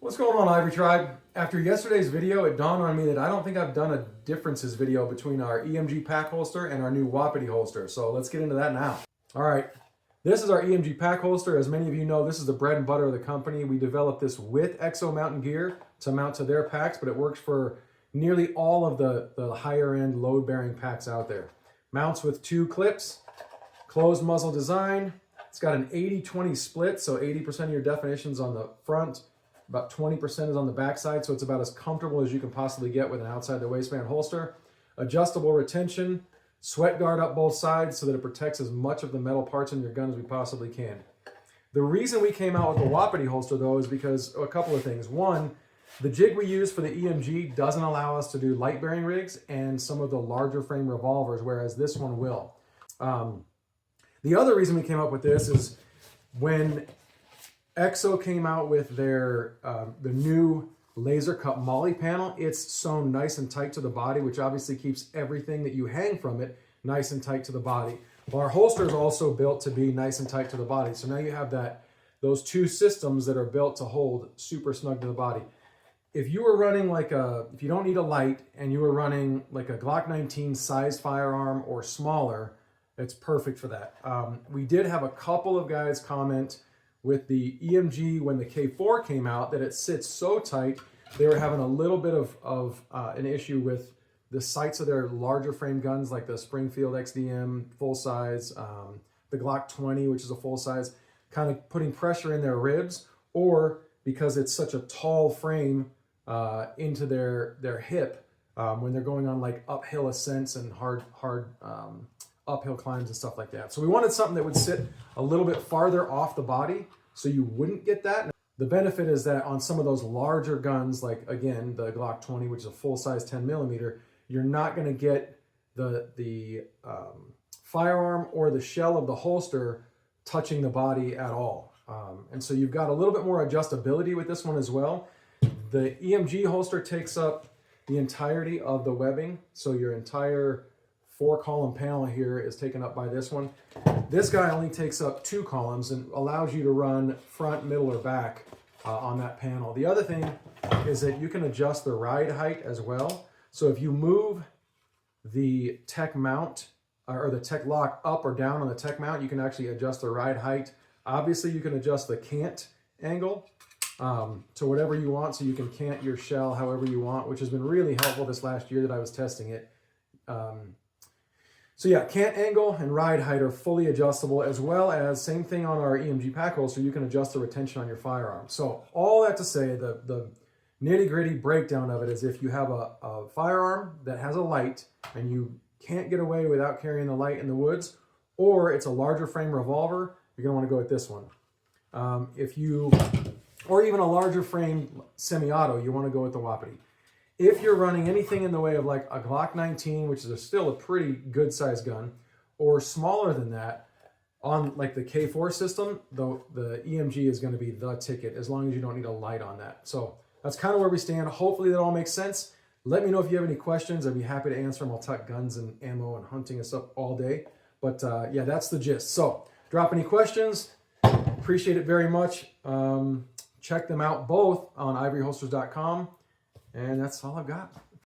What's going on, Ivory Tribe? After yesterday's video, it dawned on me that I don't think I've done a differences video between our EMG pack holster and our new Wapiti holster. So let's get into that now. All right, this is our EMG pack holster. As many of you know, this is the bread and butter of the company. We developed this with Exo mountain gear to mount to their packs, but it works for nearly all of the higher end load bearing packs out there. Mounts with 2 clips, closed muzzle design. It's got an 80-20 split, so 80% of your definition's on the front, about 20% is on the back side, so it's about as comfortable as you can possibly get with an outside the waistband holster. Adjustable retention, sweat guard up both sides so that it protects as much of the metal parts in your gun as we possibly can. The reason we came out with the Wapiti holster though is because a couple of things. One, the jig we use for the EMG doesn't allow us to do light bearing rigs and some of the larger frame revolvers, whereas this one will. The other reason we came up with this is when Exo came out with their the new laser cut MOLLE panel, it's sewn nice and tight to the body, which obviously keeps everything that you hang from it nice and tight to the body. Well, our holster is also built to be nice and tight to the body. So now you have those two systems that are built to hold super snug to the body. If you were running if you don't need a light and you were running like a Glock 19 sized firearm or smaller, it's perfect for that. We did have a couple of guys comment with the EMG when the K4 came out that it sits so tight. They were having a little bit of an issue with the sights of their larger frame guns like the Springfield XDM full size, the Glock 20, which is a full size, kind of putting pressure in their ribs, or because it's such a tall frame into their hip when they're going on like uphill ascents and hard uphill climbs and stuff like that. So we wanted something that would sit a little bit farther off the body so you wouldn't get that. The benefit is that on some of those larger guns, like again, the Glock 20, which is a full size 10mm, you're not gonna get the firearm or the shell of the holster touching the body at all. And so you've got a little bit more adjustability with this one as well. The EMG holster takes up the entirety of the webbing, so your entire 4-column panel here is taken up by this one. This guy only takes up 2 columns and allows you to run front, middle, or back on that panel. The other thing is that you can adjust the ride height as well. So if you move the tech mount or the tech lock up or down on the tech mount, you can actually adjust the ride height. Obviously, you can adjust the cant angle to whatever you want, so you can cant your shell however you want, which has been really helpful this last year that I was testing it. So yeah, cant angle and ride height are fully adjustable, as well as same thing on our EMG pack holster, you can adjust the retention on your firearm. So all that to say, the nitty gritty breakdown of it is if you have a firearm that has a light and you can't get away without carrying the light in the woods, or it's a larger frame revolver, you're gonna wanna go with this one. Or even a larger frame semi-auto, you wanna go with the Wapiti. If you're running anything in the way of like a Glock 19, which is still a pretty good sized gun, or smaller than that, on like the K4 system, the EMG is going to be the ticket, as long as you don't need a light on that. So that's kind of where we stand. Hopefully that all makes sense. Let me know if you have any questions. I'd be happy to answer them. I'll talk guns and ammo and hunting and stuff all day. But yeah, that's the gist. So drop any questions. Appreciate it very much. Check them out both on ivoryholsters.com. And that's all I've got.